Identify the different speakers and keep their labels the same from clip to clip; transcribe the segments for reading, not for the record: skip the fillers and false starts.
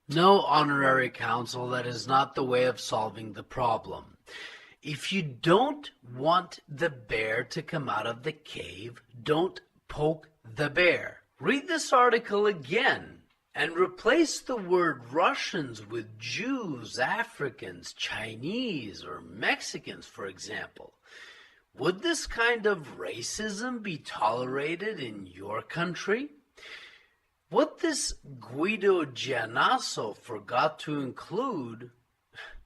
Speaker 1: No honorary council, that is not the way of solving the problem. If you don't want the bear to come out of the cave, don't poke the bear. Read this article again and replace the word Russians with Jews, Africans, Chinese, or Mexicans, for example. Would this kind of racism be tolerated in your country? What this Guido Giannasso forgot to include,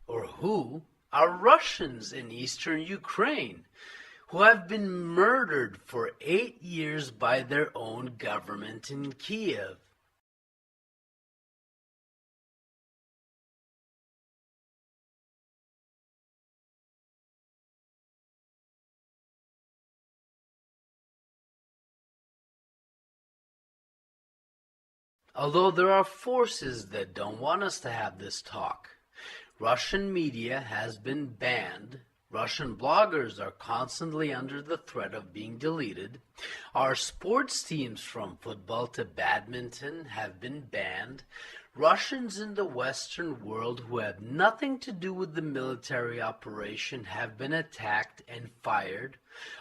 Speaker 1: or who, are Russians in eastern Ukraine, who have been murdered for 8 years by their own government in Kiev. Although there are forces that don't want us to have this talk. Russian media has been banned. Russian bloggers are constantly under the threat of being deleted. Our sports teams, from football to badminton, have been banned. Russians in the Western world who have nothing to do with the military operation have been attacked and fired.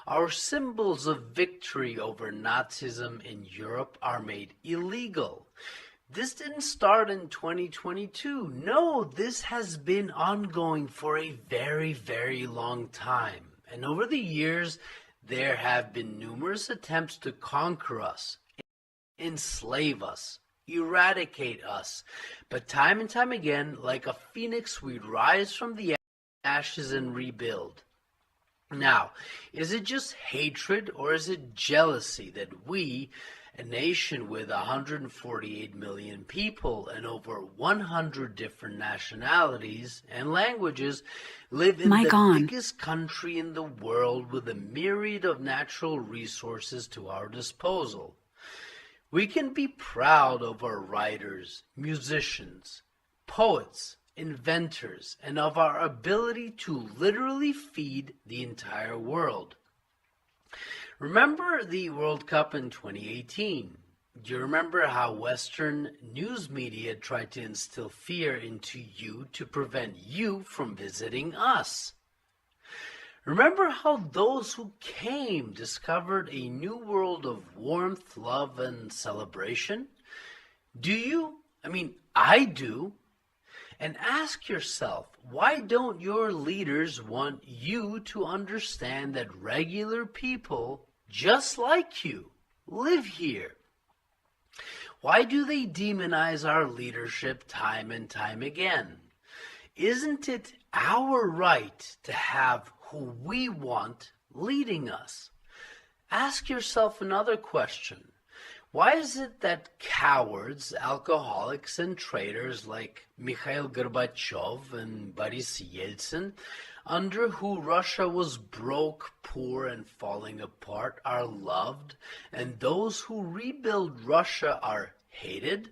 Speaker 1: Our symbols of victory over Nazism in Europe are made illegal. This didn't start in 2022. No, this has been ongoing for a very, very long time. And over the years, there have been numerous attempts to conquer us, enslave us, eradicate us. But time and time again, like a phoenix, we rise from the ashes and rebuild. Now, is it just hatred or is it jealousy that we, a nation with 148 million people and over 100 different nationalities and languages, live in the biggest country in the world with a myriad of natural resources to our disposal? We can be proud of our writers, musicians, poets, inventors, and of our ability to literally feed the entire world. Remember the World Cup in 2018? Do you remember how Western news media tried to instill fear into you to prevent you from visiting us? Remember how those who came discovered a new world of warmth, love, and celebration? Do you? I do. And ask yourself, why don't your leaders want you to understand that regular people, just like you, live here? Why do they demonize our leadership time and time again? Isn't it our right to have who we want leading us? Ask yourself another question. Why is it that cowards, alcoholics, and traitors like Mikhail Gorbachev and Boris Yeltsin, under who Russia was broke, poor, and falling apart, are loved, and those who rebuild Russia are hated?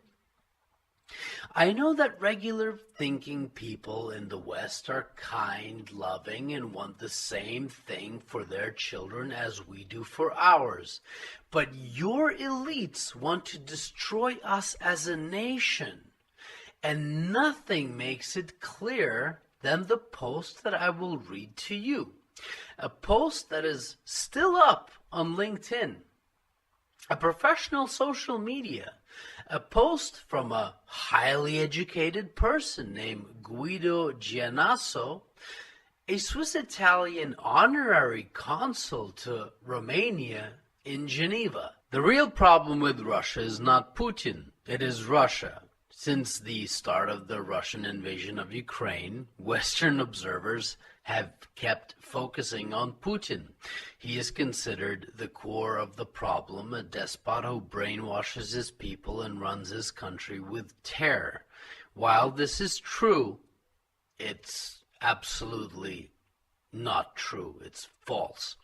Speaker 1: I know that regular thinking people in the West are kind, loving, and want the same thing for their children as we do for ours. But your elites want to destroy us as a nation. And nothing makes it clearer than the post that I will read to you. A post that is still up on LinkedIn, a professional social media. A post from a highly educated person named Guido Giannasso, a Swiss-Italian honorary consul to Romania in Geneva. The real problem with Russia is not Putin, it is Russia. Since the start of the Russian invasion of Ukraine, Western observers have kept focusing on Putin. He is considered the core of the problem, a despot who brainwashes his people and runs his country with terror. While this is true, it's absolutely not true. It's false.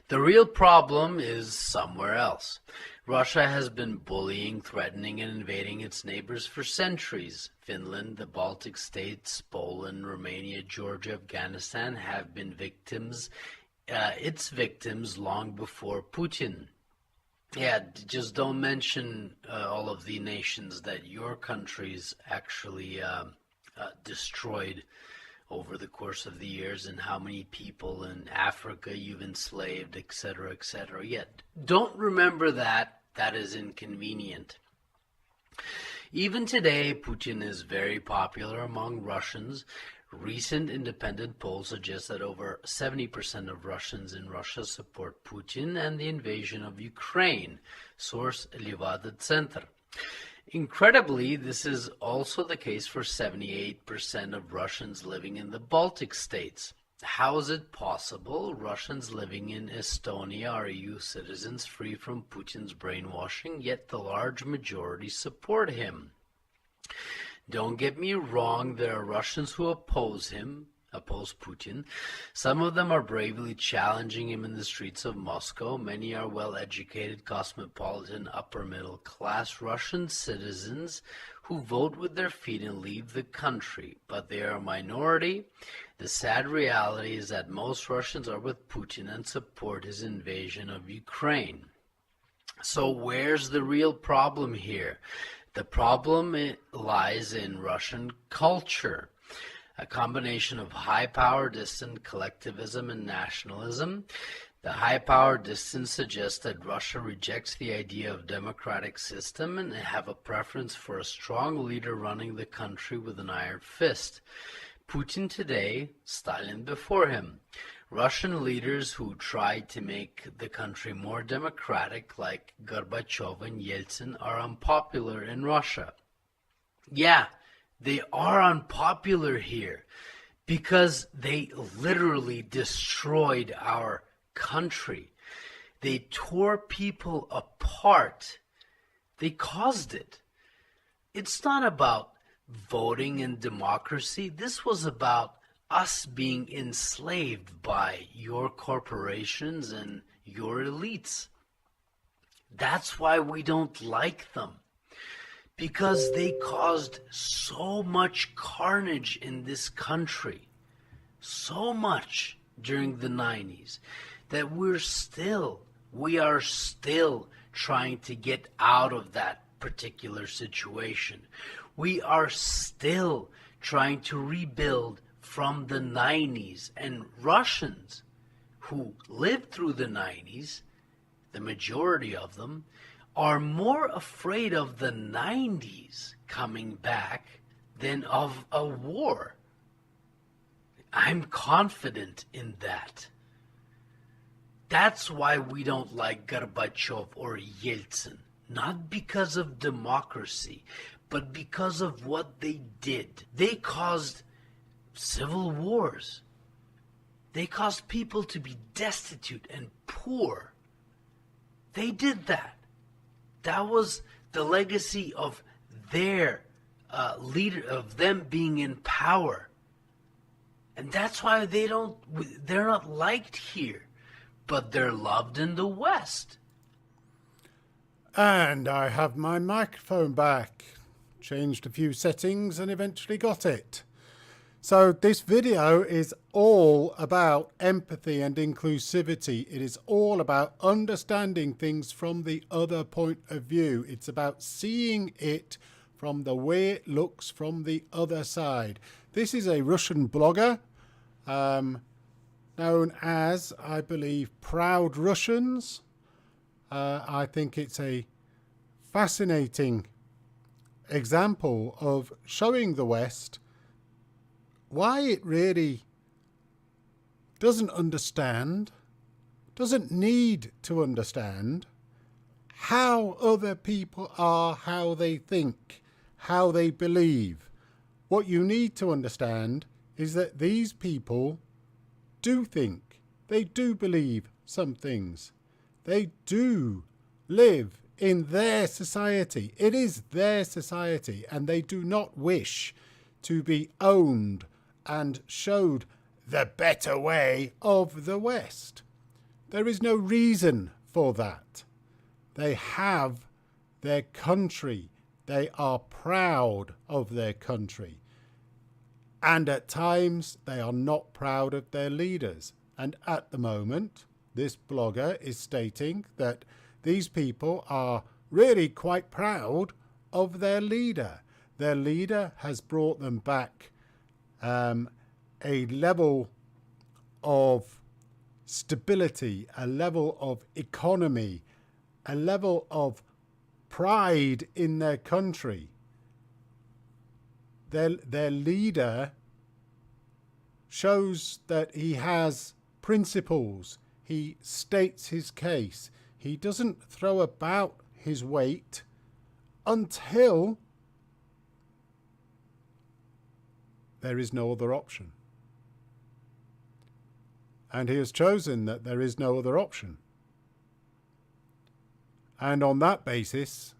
Speaker 1: The real problem is somewhere else. Russia has been bullying, threatening, and invading its neighbors for centuries. Finland, the Baltic states, Poland, Romania, Georgia, Afghanistan have been its victims long before Putin. Yeah, just don't mention all of the nations that your countries actually destroyed over the course of the years, and how many people in Africa you've enslaved, etc., etc. Yet, don't remember that. That is inconvenient. Even today, Putin is very popular among Russians. Recent independent polls suggest that over 70% of Russians in Russia support Putin and the invasion of Ukraine. Source Levada Center. Incredibly, this is also the case for 78% of Russians living in the Baltic states. How is it possible Russians living in Estonia are EU citizens free from Putin's brainwashing, yet the large majority support him? Don't get me wrong, there are Russians who oppose Putin. Some of them are bravely challenging him in the streets of Moscow. Many are well-educated, cosmopolitan, upper-middle-class Russian citizens who vote with their feet and leave the country. But they are a minority. The sad reality is that most Russians are with Putin and support his invasion of Ukraine. So where's the real problem here? The problem lies in Russian culture, a combination of high power distant collectivism and nationalism. The high power distance suggests that Russia rejects the idea of democratic system and have a preference for a strong leader running the country with an iron fist. Putin today, Stalin before him. Russian leaders who tried to make the country more democratic, like Gorbachev and Yeltsin, are unpopular in Russia. Yeah, they are unpopular here because they literally destroyed our country. They tore people apart. They caused it. It's not about voting and democracy. This was about us being enslaved by your corporations and your elites. That's why we don't like them. Because they caused so much carnage in this country. So much during the 90s that we are still trying to get out of that particular situation. We are still trying to rebuild from the 90s, and Russians who lived through the 90s, the majority of them, are more afraid of the 90s coming back than of a war. I'm confident in that. That's why we don't like Gorbachev or Yeltsin. Not because of democracy, but because of what they did. They caused civil wars. They caused people to be destitute and poor. They did that. That was the legacy of their leader, of them being in power. And that's why they're not liked here, but they're loved in the West.
Speaker 2: And I have my microphone back. Changed a few settings and eventually got it. So this video is all about empathy and inclusivity. It is all about understanding things from the other point of view. It's about seeing it from the way it looks from the other side. This is a Russian blogger known as, I believe, Proud Russians. I think it's a fascinating example of showing the West why it really doesn't understand, doesn't need to understand how other people are, how they think, how they believe. What you need to understand is that these people do think, they do believe some things. They do live in their society. It is their society, and they do not wish to be owned and showed the better way of the West. There is no reason for that. They have their country. They are proud of their country. And at times, they are not proud of their leaders. And at the moment, this blogger is stating that these people are really quite proud of their leader. Their leader has brought them back a level of stability, a level of economy, a level of pride in their country. Their leader shows that he has principles. He states his case. He doesn't throw about his weight until there is no other option. And he has chosen that there is no other option. And on that basis,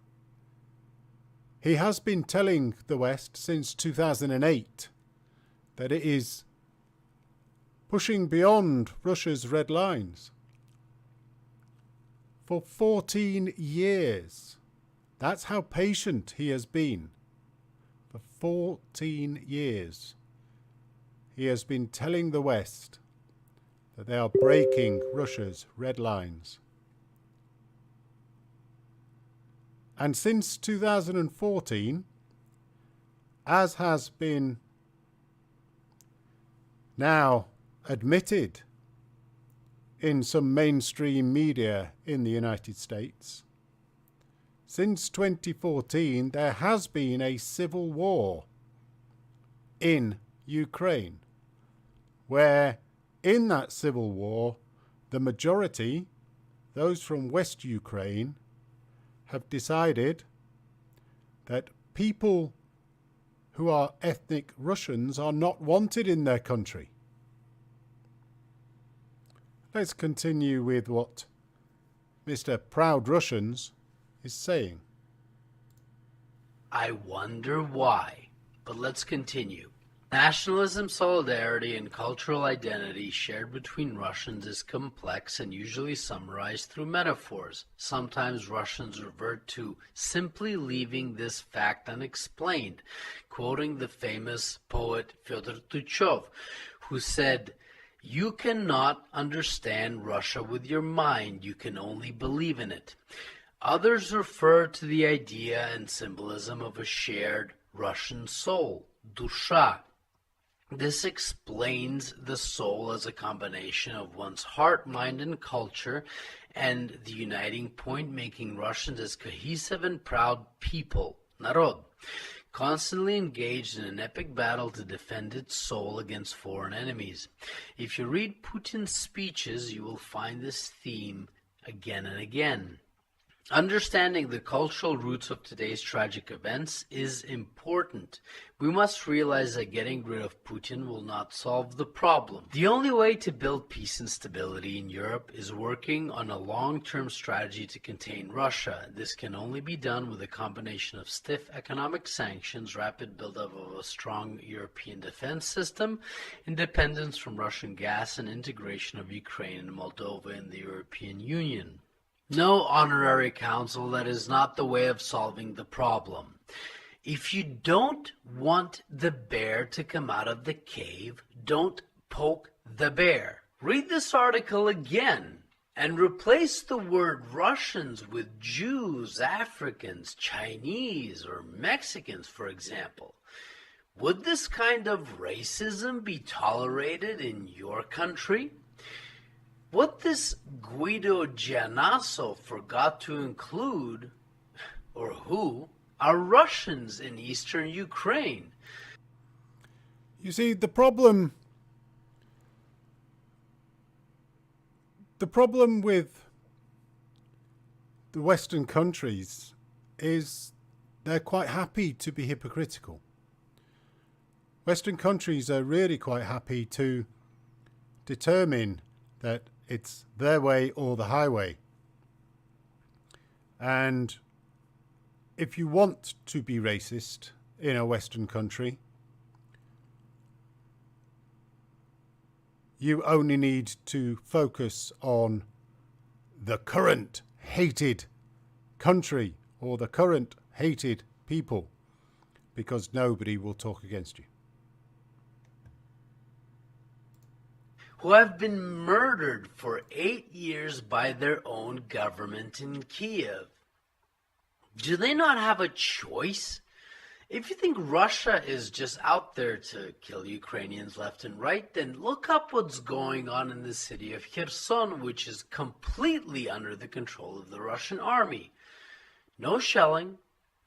Speaker 2: he has been telling the West since 2008 that it is pushing beyond Russia's red lines. For 14 years. That's how patient he has been. For 14 years. He has been telling the West that they are breaking Russia's red lines. And since 2014, as has been now admitted in some mainstream media in the United States, since 2014 there has been a civil war in Ukraine, where in that civil war the majority, those from West Ukraine, have decided that people who are ethnic Russians are not wanted in their country. Let's continue with what Mr. Proud Russians is saying.
Speaker 1: I wonder why, but let's continue. Nationalism, solidarity, and cultural identity shared between Russians is complex and usually summarized through metaphors. Sometimes Russians revert to simply leaving this fact unexplained, quoting the famous poet Fyodor Tuchov, who said, "You cannot understand Russia with your mind, you can only believe in it." Others refer to the idea and symbolism of a shared Russian soul, dusha. This explains the soul as a combination of one's heart, mind, and culture, and the uniting point making Russians as cohesive and proud people, narod, constantly engaged in an epic battle to defend its soul against foreign enemies. If you read Putin's speeches, you will find this theme again and again. Understanding the cultural roots of today's tragic events is important. We must realize that getting rid of Putin will not solve the problem. The only way to build peace and stability in Europe is working on a long-term strategy to contain Russia. This can only be done with a combination of stiff economic sanctions, rapid buildup of a strong European defense system, independence from Russian gas, and integration of Ukraine and Moldova in the European Union. No honorary council, that is not the way of solving the problem. If you don't want the bear to come out of the cave, don't poke the bear. Read this article again and replace the word Russians with Jews, Africans, Chinese, or Mexicans, for example. Would this kind of racism be tolerated in your country? What this Guido Giannasso forgot to include, or who, are Russians in eastern Ukraine.
Speaker 2: You see, the problem with the Western countries is they're quite happy to be hypocritical. Western countries are really quite happy to determine that it's their way or the highway. And if you want to be racist in a Western country, you only need to focus on the current hated country or the current hated people, because nobody will talk against you.
Speaker 1: who have been murdered for 8 years by their own government in Kiev. Do they not have a choice? If you think Russia is just out there to kill Ukrainians left and right, then look up what's going on in the city of Kherson, which is completely under the control of the Russian army. No shelling,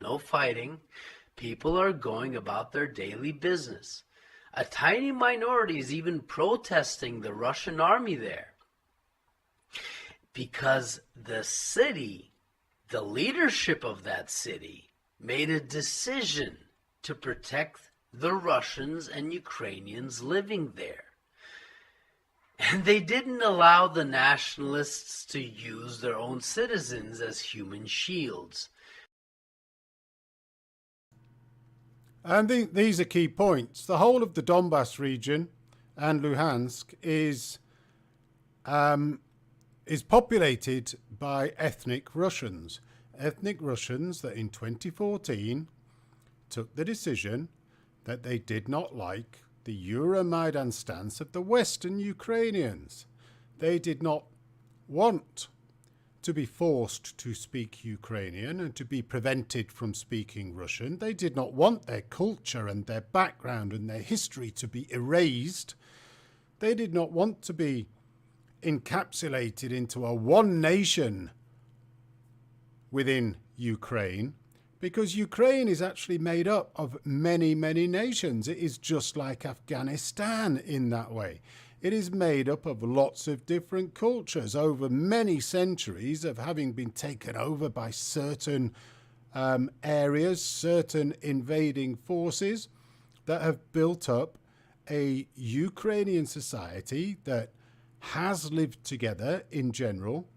Speaker 1: no fighting. People are going about their daily business. A tiny minority is even protesting the Russian army there. Because the city, the leadership of that city, made a decision to protect the Russians and Ukrainians living there. And they didn't allow the nationalists to use their own citizens as human shields.
Speaker 2: And these are key points. The whole of the Donbass region and Luhansk is populated by ethnic Russians. Ethnic Russians that in 2014 took the decision that they did not like the Euromaidan stance of the Western Ukrainians. They did not want to be forced to speak Ukrainian and to be prevented from speaking Russian. They did not want their culture and their background and their history to be erased. They did not want to be encapsulated into a one nation within Ukraine, because Ukraine is actually made up of many, many nations. It is just like Afghanistan in that way. It is made up of lots of different cultures over many centuries of having been taken over by certain areas, certain invading forces that have built up a Ukrainian society that has lived together in general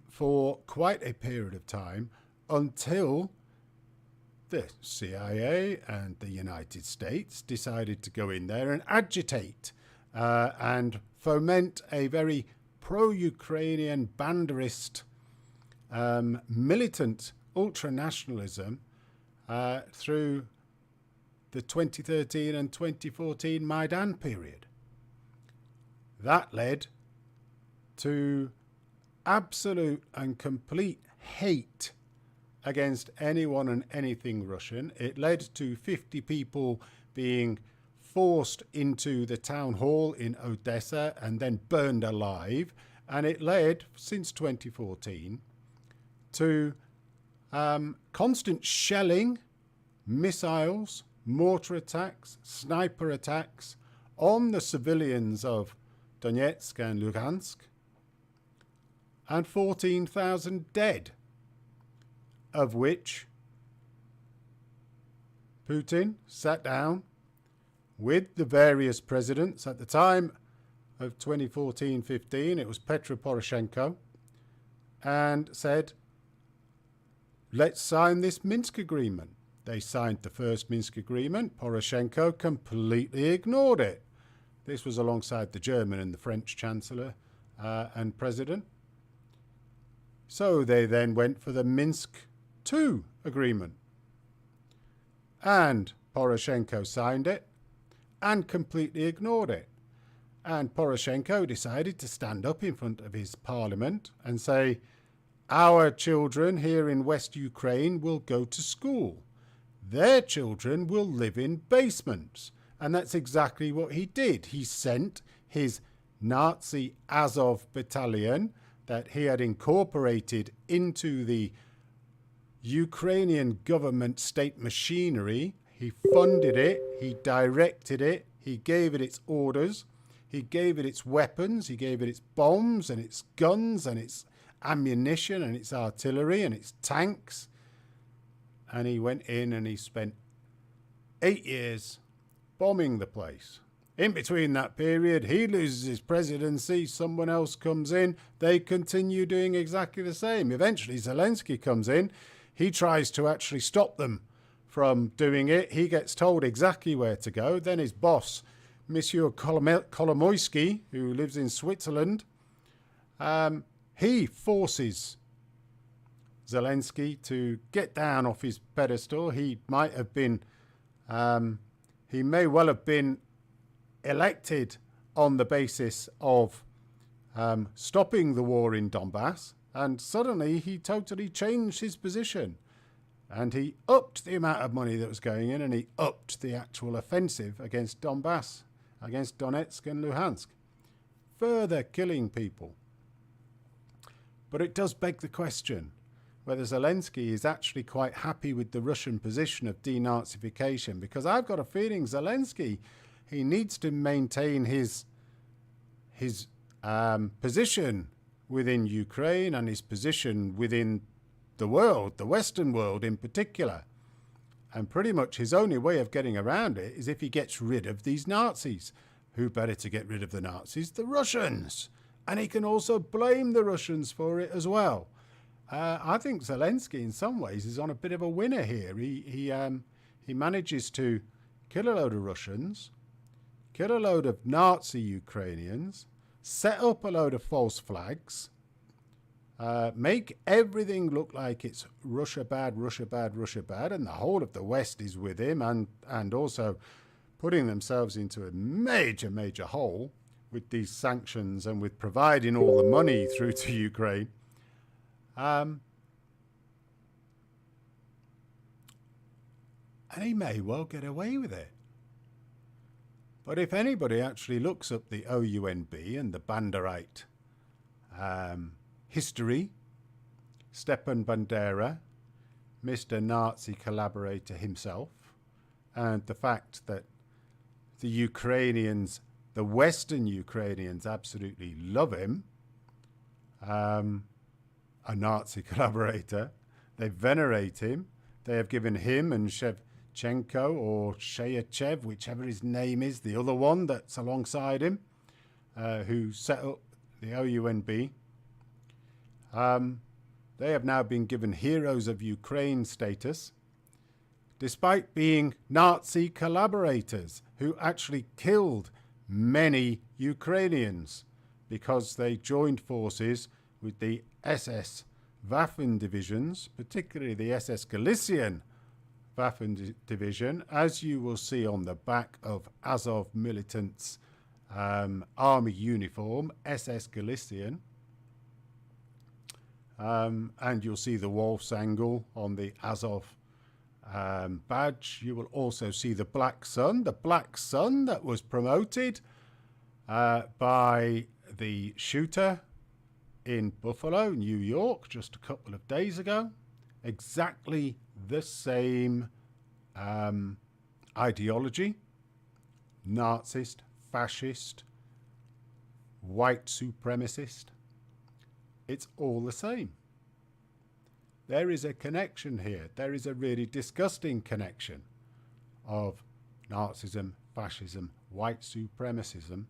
Speaker 2: for quite a period of time until the CIA and the United States decided to go in there and agitate and foment a very pro-Ukrainian banderist militant ultranationalism through the 2013 and 2014 Maidan period. That led to absolute and complete hate against anyone and anything Russian. It led to 50 people being forced into the town hall in Odessa and then burned alive. And it led, since 2014, to constant shelling, missiles, mortar attacks, sniper attacks on the civilians of Donetsk and Luhansk, and 14,000 dead, of which Putin sat down with the various presidents. At the time of 2014-15, it was Petro Poroshenko, and said, let's sign this Minsk agreement. They signed the first Minsk agreement. Poroshenko completely ignored it. This was alongside the German and the French Chancellor and President. So they then went for the Minsk II agreement. And Poroshenko signed it and completely ignored it. And Poroshenko decided to stand up in front of his parliament and say, our children here in West Ukraine will go to school. Their children will live in basements. And that's exactly what he did. He sent his Nazi Azov battalion that he had incorporated into the Ukrainian government state machinery. He funded it, he directed it, he gave it its orders, he gave it its weapons, he gave it its bombs and its guns and its ammunition and its artillery and its tanks. And he went in and he spent 8 years bombing the place. In between that period, he loses his presidency, someone else comes in, they continue doing exactly the same. Eventually, Zelensky comes in, he tries to actually stop them from doing it. He gets told exactly where to go. Then his boss, Monsieur Kolomoisky, who lives in Switzerland, he forces Zelensky to get down off his pedestal. He may well have been elected on the basis of stopping the war in Donbass, and suddenly he totally changed his position. And he upped the amount of money that was going in, and he upped the actual offensive against Donbass, against Donetsk and Luhansk, further killing people. But it does beg the question whether Zelensky is actually quite happy with the Russian position of denazification, because I've got a feeling Zelensky, he needs to maintain his position within Ukraine and his position within the world, the Western world in particular. And pretty much his only way of getting around it is if he gets rid of these Nazis. Who better to get rid of the Nazis? The Russians. And he can also blame the Russians for it as well. I think Zelensky in some ways is on a bit of a winner here. He manages to kill a load of Russians, kill a load of Nazi Ukrainians, set up a load of false flags, make everything look like it's Russia bad, Russia bad, Russia bad, and the whole of the West is with him, and also putting themselves into a major, major hole with these sanctions and with providing all the money through to Ukraine. And he may well get away with it. But if anybody actually looks up the OUNB and the Banderite history, Stepan Bandera, Mr. Nazi collaborator himself, and the fact that the Ukrainians, the Western Ukrainians, absolutely love him, a Nazi collaborator, they venerate him, they have given him and Shevchenko or Sheyachev, whichever his name is, the other one that's alongside him, who set up the OUNB. They have now been given Heroes of Ukraine status, despite being Nazi collaborators who actually killed many Ukrainians because they joined forces with the SS Waffen divisions, particularly the SS Galician Waffen division, as you will see on the back of Azov militants' army uniform, SS Galician. And you'll see the wolf's angle on the Azov badge. You will also see the Black Sun that was promoted by the shooter in Buffalo, New York, just a couple of days ago. Exactly the same ideology, Nazist, fascist, white supremacist. It's all the same. There is a connection here. There is a really disgusting connection of Nazism, fascism, white supremacism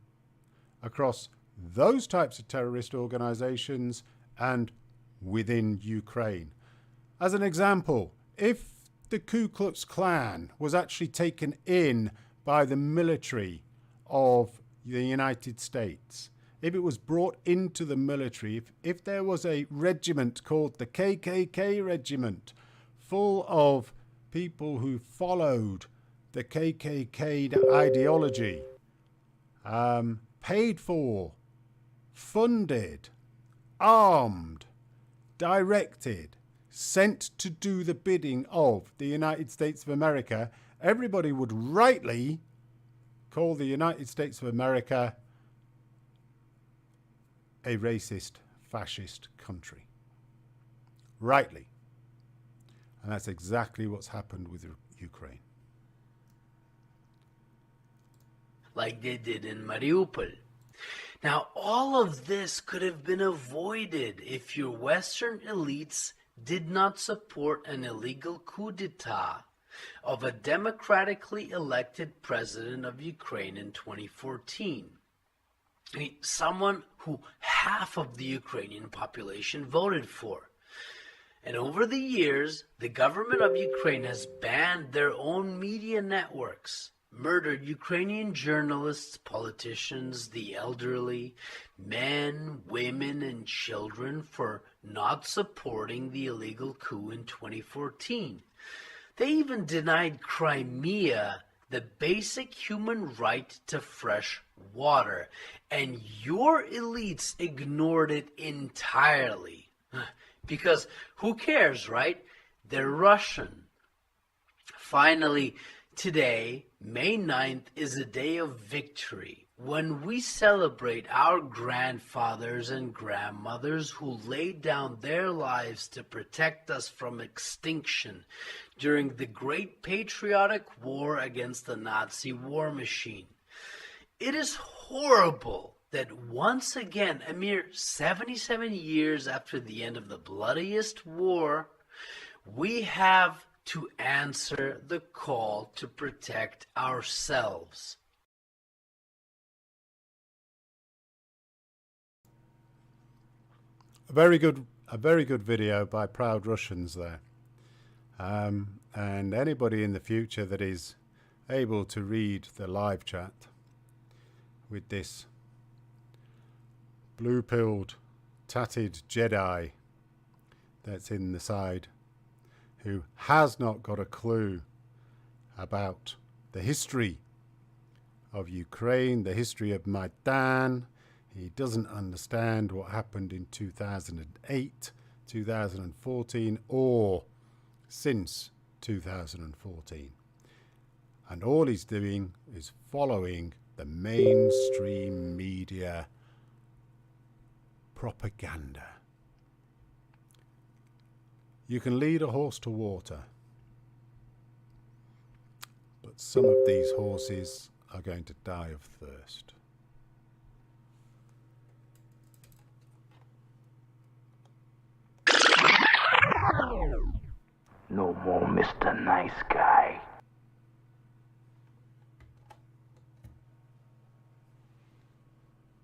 Speaker 2: across those types of terrorist organizations and within Ukraine. As an example, if the Ku Klux Klan was actually taken in by the military of the United States, if it was brought into the military, if there was a regiment called the KKK regiment, full of people who followed the KKK ideology, paid for, funded, armed, directed, sent to do the bidding of the United States of America, everybody would rightly call the United States of America a racist, fascist country. Rightly. And that's exactly what's happened with Ukraine.
Speaker 1: Like they did in Mariupol. Now, all of this could have been avoided if your Western elites did not support an illegal coup d'etat of a democratically elected president of Ukraine in 2014. I mean, someone who half of the Ukrainian population voted for. And over the years, the government of Ukraine has banned their own media networks, murdered Ukrainian journalists, politicians, the elderly, men, women, and children for not supporting the illegal coup in 2014. They even denied Crimea the basic human right to fresh water, and your elites ignored it entirely. Because who cares, right? They're Russian. Finally, today, May 9th, is a day of victory when we celebrate our grandfathers and grandmothers who laid down their lives to protect us from extinction during the Great Patriotic War against the Nazi war machine. It is horrible that once again, a mere 77 years after the end of the bloodiest war, we have to answer the call to protect ourselves.
Speaker 2: A very good video by Proud Russians there. And anybody in the future that is able to read the live chat with this blue-pilled, tatted Jedi that's in the side, who has not got a clue about the history of Ukraine, the history of Maidan. He doesn't understand what happened in 2008, 2014, or since 2014. And all he's doing is following the mainstream media propaganda. You can lead a horse to water, but some of these horses are going to die of thirst.
Speaker 3: No more Mr. Nice Guy.